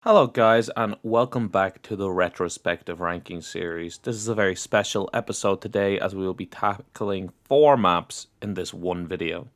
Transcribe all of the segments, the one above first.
Hello, guys, and welcome back to the retrospective ranking series. This is a very special episode today as we will be tackling 4 maps in this one video.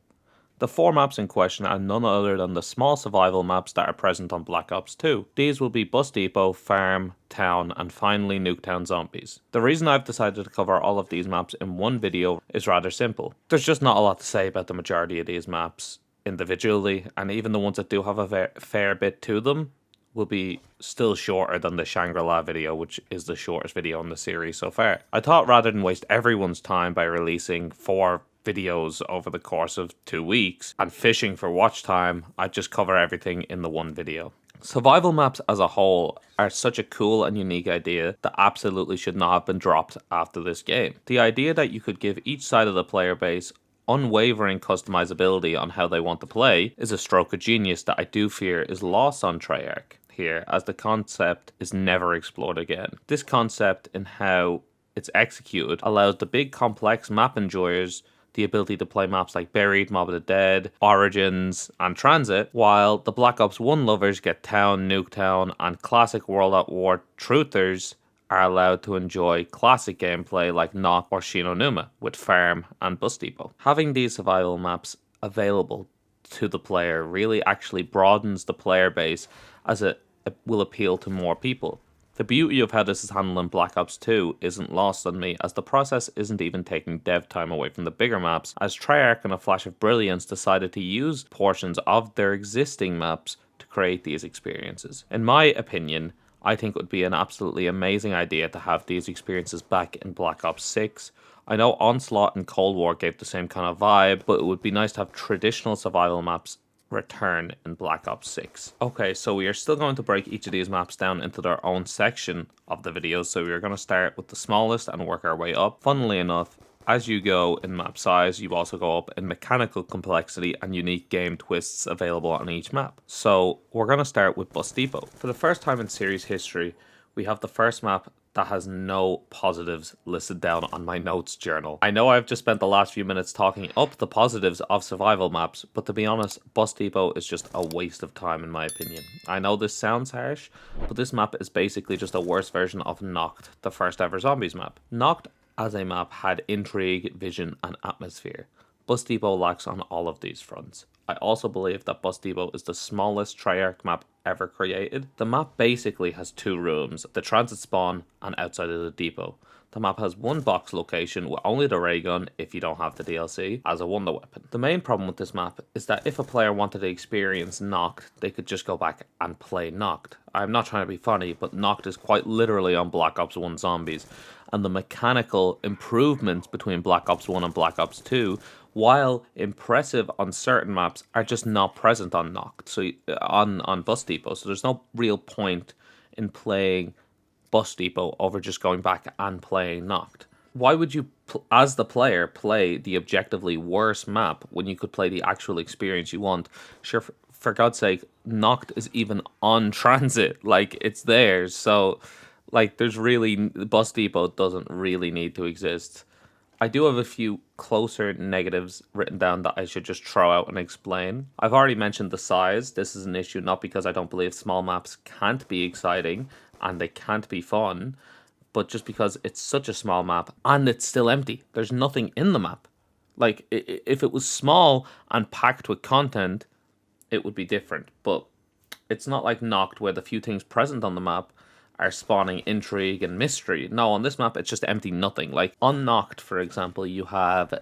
The 4 maps in question are none other than the small survival maps that are present on Black Ops 2. These will be Bus Depot, Farm, Town, and finally Nuketown Zombies. The reason I've decided to cover all of these maps in one video is rather simple. There's just not a lot to say about the majority of these maps individually, and even the ones that do have a fair bit to them will be still shorter than the Shangri-La video, which is the shortest video in the series so far. I thought rather than waste everyone's time by releasing 4 videos over the course of 2 weeks and fishing for watch time, I'd just cover everything in the one video. Survival maps as a whole are such a cool and unique idea that absolutely should not have been dropped after this game. The idea that you could give each side of the player base unwavering customizability on how they want to play is a stroke of genius that I do fear is lost on Treyarch here, as the concept is never explored again. This concept and how it's executed allows the big complex map enjoyers the ability to play maps like Buried, Mob of the Dead, Origins, and Transit, while the Black Ops 1 lovers get Town, Nuketown, and classic World at War truthers are allowed to enjoy classic gameplay like Knock or Shinonuma with Farm and Bus Depot. Having these survival maps available to the player really actually broadens the player base as it will appeal to more people. The beauty of how this is handled in Black Ops 2 isn't lost on me, as the process isn't even taking dev time away from the bigger maps, as Treyarch in a flash of brilliance decided to use portions of their existing maps to create these experiences. In my opinion, I think it would be an absolutely amazing idea to have these experiences back in Black Ops 6. I know Onslaught and Cold War gave the same kind of vibe, but it would be nice to have traditional survival maps return in Black Ops 6. Okay, so we are still going to break each of these maps down into their own section of the video, so we're going to start with the smallest and work our way up. Funnily enough, as you go in map size, you also go up in mechanical complexity and unique game twists available on each map. So we're going to start with Bus Depot. For the first time in series history, we have the first map that has no positives listed down on my notes journal. I know I've just spent the last few minutes talking up the positives of survival maps, but to be honest, Bus Depot is just a waste of time in my opinion. I know this sounds harsh, but this map is basically just a worse version of Knocked, the first ever Zombies map. Knocked as a map had intrigue, vision, and atmosphere. Bus Depot lacks on all of these fronts. I also believe that Bus Depot is the smallest Treyarch map ever created. The map basically has 2 rooms, the transit spawn and outside of the depot. The map has 1 box location with only the ray gun if you don't have the DLC as a wonder weapon. The main problem with this map is that if a player wanted to experience Knocked, they could just go back and play Knocked. I'm not trying to be funny, but Knocked is quite literally on Black Ops 1 Zombies, and the mechanical improvements between Black Ops 1 and Black Ops 2, while impressive on certain maps, are just not present on Knocked, so on Bus Depot. So there's no real point in playing Bus Depot over just going back and playing Knocked. Why would you, as the player, play the objectively worse map when you could play the actual experience you want? Sure, for God's sake, Knocked is even on transit. Like, it's there. So, like, there's really, Bus Depot doesn't really need to exist. I do have a few closer negatives written down that I should just throw out and explain. I've already mentioned the size. This is an issue not because I don't believe small maps can't be exciting and they can't be fun, but just because it's such a small map and it's still empty. There's nothing in the map. Like, if it was small and packed with content, it would be different. But it's not like Knocked, where the few things present on the map are spawning intrigue and mystery. No, on this map, it's just empty nothing. Like, on Knocked, for example, you have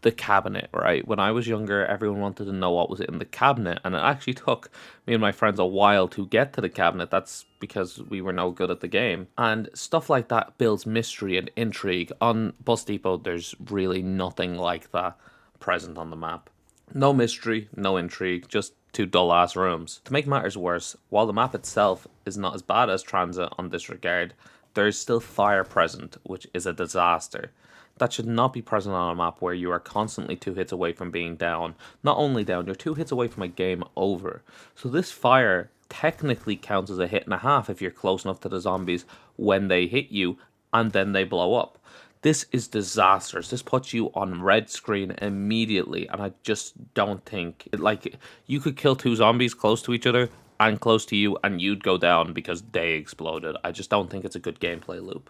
the cabinet, right? When I was younger, everyone wanted to know what was in the cabinet, and it actually took me and my friends a while to get to the cabinet. That's because we were no good at the game. And stuff like that builds mystery and intrigue. On Bus Depot, there's really nothing like that present on the map. No mystery, no intrigue, just 2 dull-ass rooms. To make matters worse, while the map itself is not as bad as Transit on this regard, there is still fire present, which is a disaster. That should not be present on a map where you are constantly 2 hits away from being down. Not only down, you're 2 hits away from a game over. So this fire technically counts as a hit and a half if you're close enough to the zombies when they hit you, and then they blow up. This is disastrous. This puts you on red screen immediately, and I just don't think... Like, you could kill 2 zombies close to each other, and close to you and you'd go down because they exploded. I just don't think it's a good gameplay loop.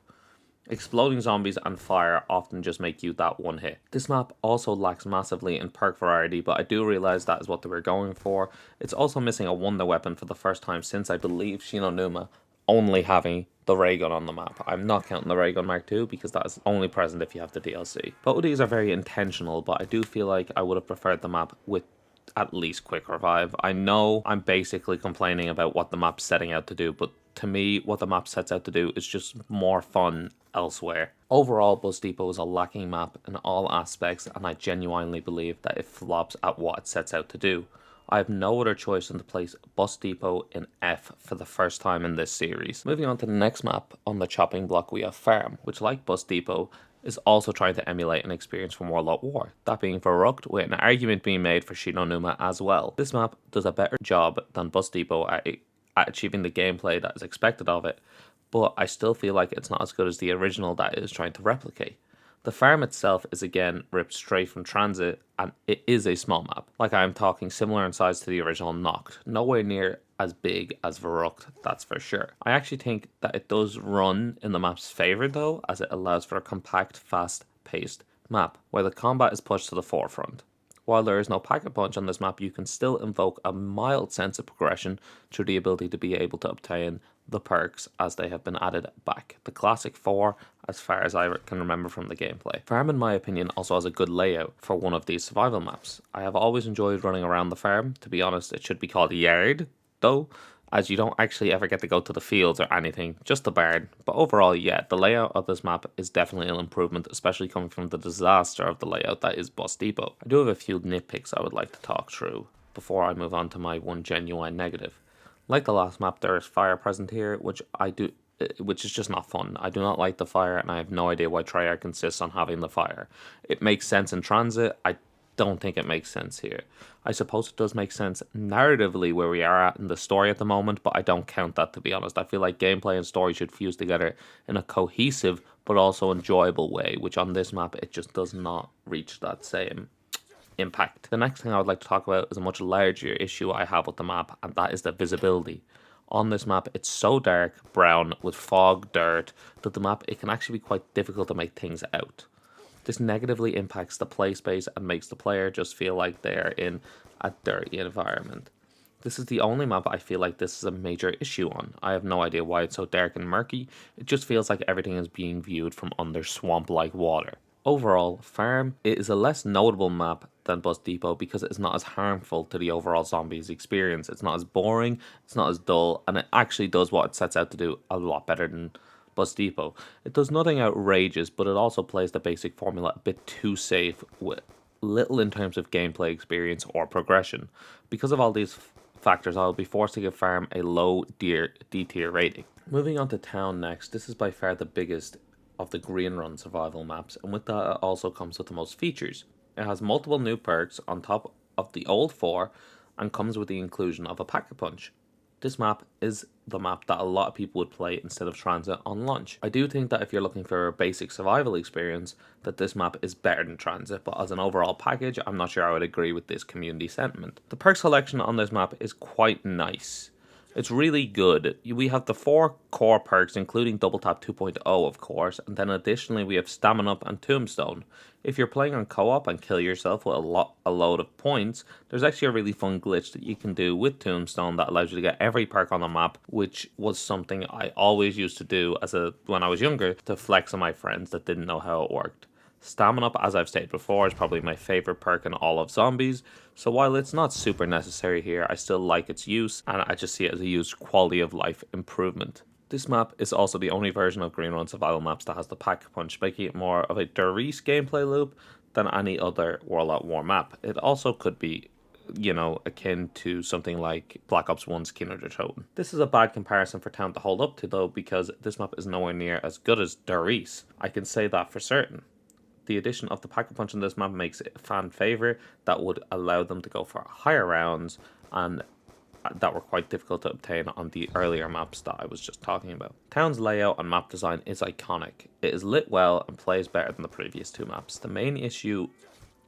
Exploding zombies and fire often just make you that one hit. This map also lacks massively in perk variety, but I do realise that is what they were going for. It's also missing a wonder weapon for the first time since I believe Shinonuma only having the ray gun on the map. I'm not counting the ray gun Mark II because that is only present if you have the DLC. Both of these are very intentional, but I do feel like I would have preferred the map with at least quick revive. I know I'm basically complaining about what the map's setting out to do, but to me, what the map sets out to do is just more fun elsewhere. Overall, Bus Depot is a lacking map in all aspects, and I genuinely believe that it flops at what it sets out to do. I have no other choice than to place Bus Depot in F for the first time in this series. Moving on to the next map on the chopping block, we have Farm, which like Bus Depot is also trying to emulate an experience from World at War, that being Verrucht, with an argument being made for Shinonuma as well. This map does a better job than Bus Depot at achieving the gameplay that is expected of it, but I still feel like it's not as good as the original that it is trying to replicate. The farm itself is again ripped straight from Transit, and it is a small map. Like I'm talking similar in size to the original Noct, nowhere near as big as Verrucht, that's for sure. I actually think that it does run in the map's favour though, as it allows for a compact, fast-paced map, where the combat is pushed to the forefront. While there is no pack-a-punch on this map, you can still invoke a mild sense of progression through the ability to be able to obtain the perks as they have been added back. The classic 4, as far as I can remember from the gameplay. Farm, in my opinion, also has a good layout for one of these survival maps. I have always enjoyed running around the farm. To be honest, it should be called a yard, though, as you don't actually ever get to go to the fields or anything, just the barn. But overall, yeah, the layout of this map is definitely an improvement, especially coming from the disaster of the layout that is Bus Depot. I do have a few nitpicks I would like to talk through before I move on to my one genuine negative. Like the last map, there is fire present here, which is just not fun. I do not like the fire, and I have no idea why Treyarch insists on having the fire. It makes sense in Transit. I don't think it makes sense here. I suppose it does make sense narratively where we are at in the story at the moment, but I don't count that, to be honest. I feel like gameplay and story should fuse together in a cohesive but also enjoyable way, which on this map it just does not reach that same impact. The next thing I would like to talk about is a much larger issue I have with the map, and that is the visibility. On this map, it's so dark, brown, with fog, dirt, that the map, it can actually be quite difficult to make things out. This negatively impacts the play space and makes the player just feel like they're in a dirty environment. This is the only map I feel like this is a major issue on. I have no idea why it's so dark and murky. It just feels like everything is being viewed from under swamp-like water. Overall, Farm is a less notable map than Bus Depot because it is not as harmful to the overall zombies experience. It's not as boring, it's not as dull, and it actually does what it sets out to do a lot better than Bus Depot. It does nothing outrageous, but it also plays the basic formula a bit too safe with little in terms of gameplay experience or progression. Because of all these factors, I will be forced to give Farm a low D tier rating. Moving on to Town next, this is by far the biggest of the Green Run survival maps, and with that it also comes with the most features. It has multiple new perks on top of the old 4 and comes with the inclusion of a pack-a-punch. This map is the map that a lot of people would play instead of Transit on launch. I do think that if you're looking for a basic survival experience, that this map is better than Transit, but as an overall package, I'm not sure I would agree with this community sentiment. The perk selection on this map is quite nice. It's really good. We have the 4 core perks, including Double Tap 2.0, of course, and then additionally we have Stamina Up and Tombstone. If you're playing on co-op and kill yourself with a load of points, there's actually a really fun glitch that you can do with Tombstone that allows you to get every perk on the map, which was something I always used to do when I was younger to flex on my friends that didn't know how it worked. Stamina Up, as I've stated before, is probably my favourite perk in all of Zombies, so while it's not super necessary here, I still like its use, and I just see it as a huge quality of life improvement. This map is also the only version of Green Run survival maps that has the pack-a-punch, making it more of a Derice gameplay loop than any other World at War map. It also could be, akin to something like Black Ops 1's Kino der Toten. This is a bad comparison for Town to hold up to though, because this map is nowhere near as good as Derice. I can say that for certain. The addition of the pack-a-punch in this map makes it a fan favourite that would allow them to go for higher rounds and that were quite difficult to obtain on the earlier maps that I was just talking about. Town's layout and map design is iconic. It is lit well and plays better than the previous 2 maps. The main issue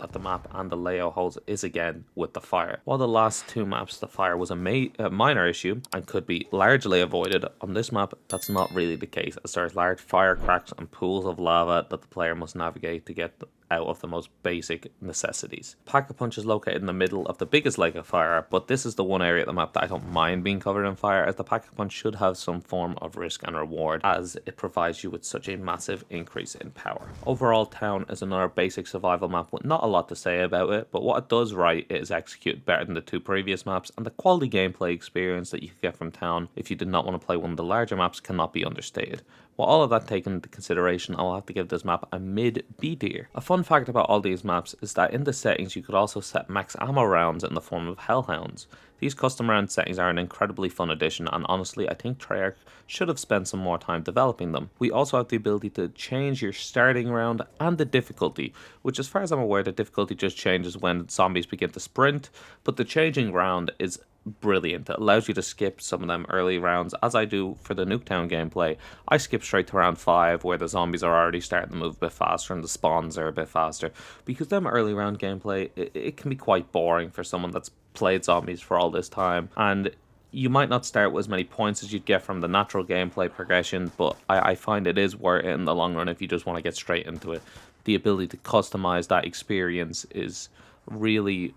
that the map and the layout holds is again with the fire. While the last two maps the fire was a minor issue and could be largely avoided, on this map that's not really the case, as there's large fire cracks and pools of lava that the player must navigate to get out of the most basic necessities. Pack-a-Punch is located in the middle of the biggest lake of fire, but this is the one area of the map that I don't mind being covered in fire, as the Pack-a-Punch should have some form of risk and reward, as it provides you with such a massive increase in power. Overall, Town is another basic survival map with not a lot to say about it, but what it does right, it is executed better than the two previous maps, and the quality gameplay experience that you can get from Town if you did not want to play one of the larger maps cannot be understated. With all of that taken into consideration, I'll have to give this map a mid-B tier. A fun fact about all these maps is that in the settings you could also set max ammo rounds in the form of Hellhounds. These custom round settings are an incredibly fun addition, and honestly I think Treyarch should have spent some more time developing them. We also have the ability to change your starting round and the difficulty, which as far as I'm aware the difficulty just changes when zombies begin to sprint, but the changing round is brilliant. It allows you to skip some of them early rounds, as I do for the Nuketown gameplay. I skip straight to round 5 where the zombies are already starting to move a bit faster and the spawns are a bit faster, because them early round gameplay, it can be quite boring for someone that's played zombies for all this time, and you might not start with as many points as you'd get from the natural gameplay progression, but I find it is worth it in the long run if you just want to get straight into it. The ability to customize that experience is really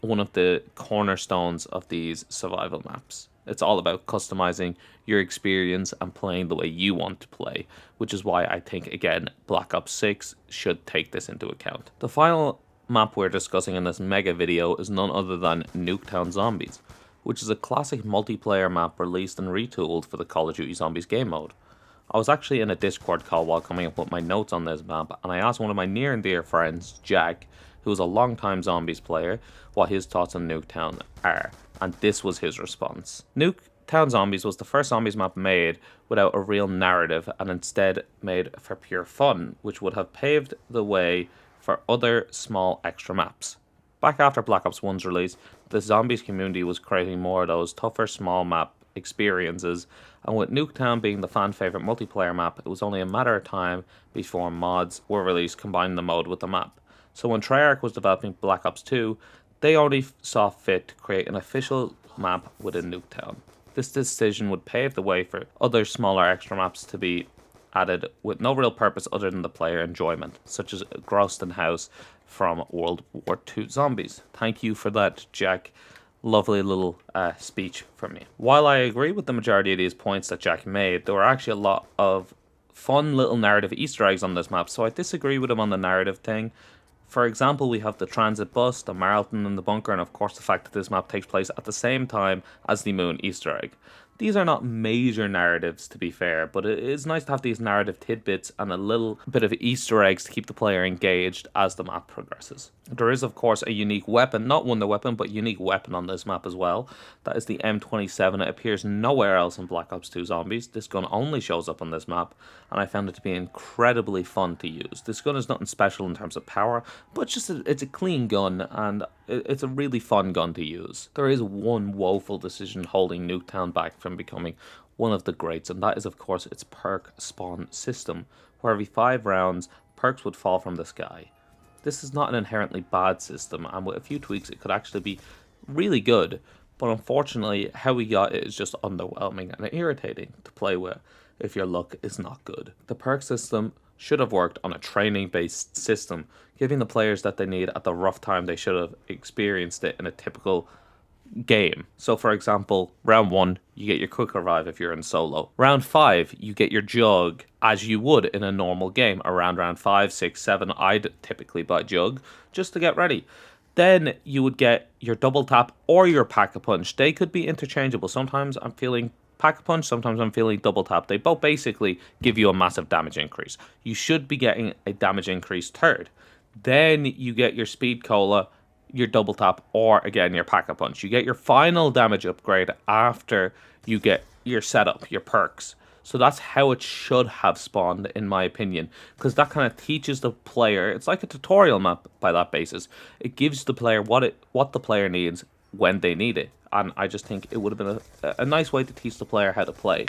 one of the cornerstones of these survival maps. It's all about customizing your experience and playing the way you want to play, which is why I think, again, Black Ops 6 should take this into account. The final map we're discussing in this mega video is none other than Nuketown Zombies, which is a classic multiplayer map released and retooled for the Call of Duty Zombies game mode. I was actually in a Discord call while coming up with my notes on this map, and I asked one of my near and dear friends, Jack, who is a long-time Zombies player, what his thoughts on Nuketown are, and this was his response. Nuketown Zombies was the first Zombies map made without a real narrative and instead made for pure fun, which would have paved the way for other small extra maps. Back after Black Ops 1's release, the Zombies community was creating more of those tougher small map experiences, and with Nuketown being the fan favourite multiplayer map, it was only a matter of time before mods were released combining the mode with the map. So when Treyarch was developing Black Ops 2, they only saw fit to create an official map within Nuketown. This decision would pave the way for other smaller extra maps to be added with no real purpose other than the player enjoyment, such as Groston House from World War II Zombies. Thank you for that, Jack. Lovely little speech from me. While I agree with the majority of these points that Jack made, there were actually a lot of fun little narrative Easter eggs on this map, so I disagree with him on the narrative thing. For example, we have the transit bus, the Marlton and the bunker, and of course the fact that this map takes place at the same time as the moon Easter egg. These are not major narratives, to be fair, but it is nice to have these narrative tidbits and a little bit of Easter eggs to keep the player engaged as the map progresses. There is, of course, a unique weapon, not wonder weapon, but unique weapon on this map as well. That is the M27. It appears nowhere else in Black Ops 2 Zombies. This gun only shows up on this map, and I found it to be incredibly fun to use. This gun is nothing special in terms of power, but it's a clean gun, and it's a really fun gun to use. There is one woeful decision holding Nuketown back from becoming one of the greats, and that is, of course, its perk spawn system, where every 5 rounds, perks would fall from the sky. This is not an inherently bad system, and with a few tweaks it could actually be really good, but unfortunately how we got it is just underwhelming and irritating to play with if your luck is not good. The perk system should have worked on a training-based system, giving the players that they need at the rough time they should have experienced it in a typical game. So for example, round 1 you get your quick revive if you're in solo. Round 5 you get your jug as you would in a normal game. Around round 5, 6, 7 I'd typically buy jug just to get ready. Then you would get your double tap or your pack-a-punch. They could be interchangeable. Sometimes I'm feeling pack-a-punch, sometimes I'm feeling double tap. They both basically give you a massive damage increase. You should be getting a damage increase third. Then you get your speed cola, your double tap, or again your pack-a-punch. You get your final damage upgrade after you get your setup, your perks. So that's how it should have spawned, in my opinion, because that kind of teaches the player. It's like a tutorial map by that basis. It gives the player what the player needs when they need it, and I just think it would have been a nice way to teach the player how to play.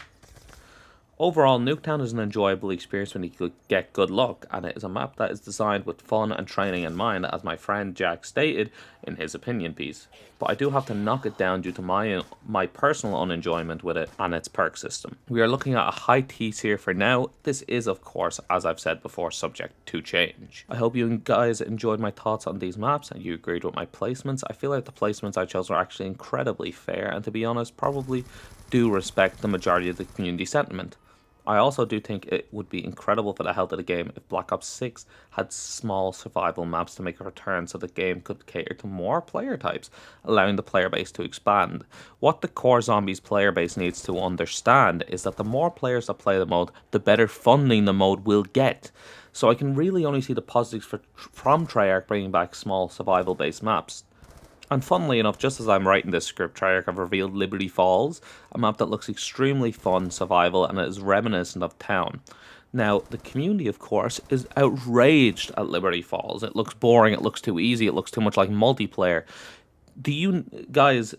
Overall, Nuketown is an enjoyable experience when you get good luck, and it is a map that is designed with fun and training in mind, as my friend Jack stated in his opinion piece. But I do have to knock it down due to my personal unenjoyment with it and its perk system. We are looking at a high T tier for now. This is, of course, as I've said before, subject to change. I hope you guys enjoyed my thoughts on these maps and you agreed with my placements. I feel like the placements I chose were actually incredibly fair, and to be honest, probably do respect the majority of the community sentiment. I also do think it would be incredible for the health of the game if Black Ops 6 had small survival maps to make a return so the game could cater to more player types, allowing the player base to expand. What the core zombies player base needs to understand is that the more players that play the mode, the better funding the mode will get. So I can really only see the positives from Treyarch bringing back small survival based maps. And funnily enough, just as I'm writing this script, Treyarch have revealed Liberty Falls, a map that looks extremely fun, survival, and it is reminiscent of Town. Now, the community, of course, is outraged at Liberty Falls. It looks boring, it looks too easy, it looks too much like multiplayer. Do you guys,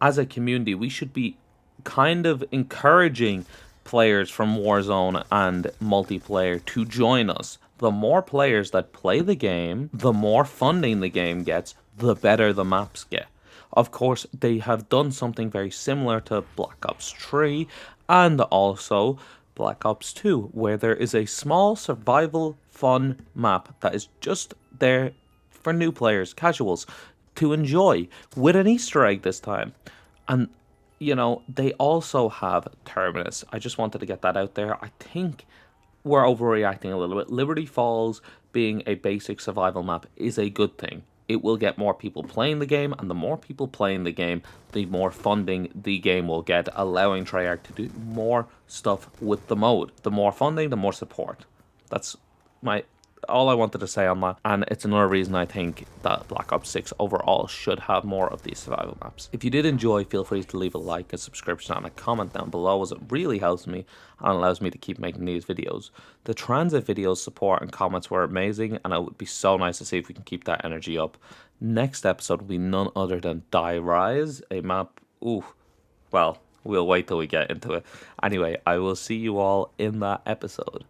as a community, we should be kind of encouraging players from Warzone and multiplayer to join us. The more players that play the game, the more funding the game gets, the better the maps get. Of course, they have done something very similar to Black Ops 3 and also Black Ops 2, where there is a small survival fun map that is just there for new players, casuals, to enjoy, with an Easter egg this time. And, you know, they also have Terminus. I just wanted to get that out there. I think we're overreacting a little bit. Liberty Falls being a basic survival map is a good thing. It will get more people playing the game, and the more people playing the game, the more funding the game will get, allowing Treyarch to do more stuff with the mode. The more funding, the more support. That's all I wanted to say on that, and it's another reason I think that Black Ops 6 overall should have more of these survival maps. If you did enjoy, feel free to leave a like, a subscription, and a comment down below, as it really helps me and allows me to keep making these videos. The transit videos support and comments were amazing, and it would be so nice to see if we can keep that energy up. Next episode will be none other than Die Rise, a map, well, we'll wait till we get into it. Anyway, I will see you all in that episode.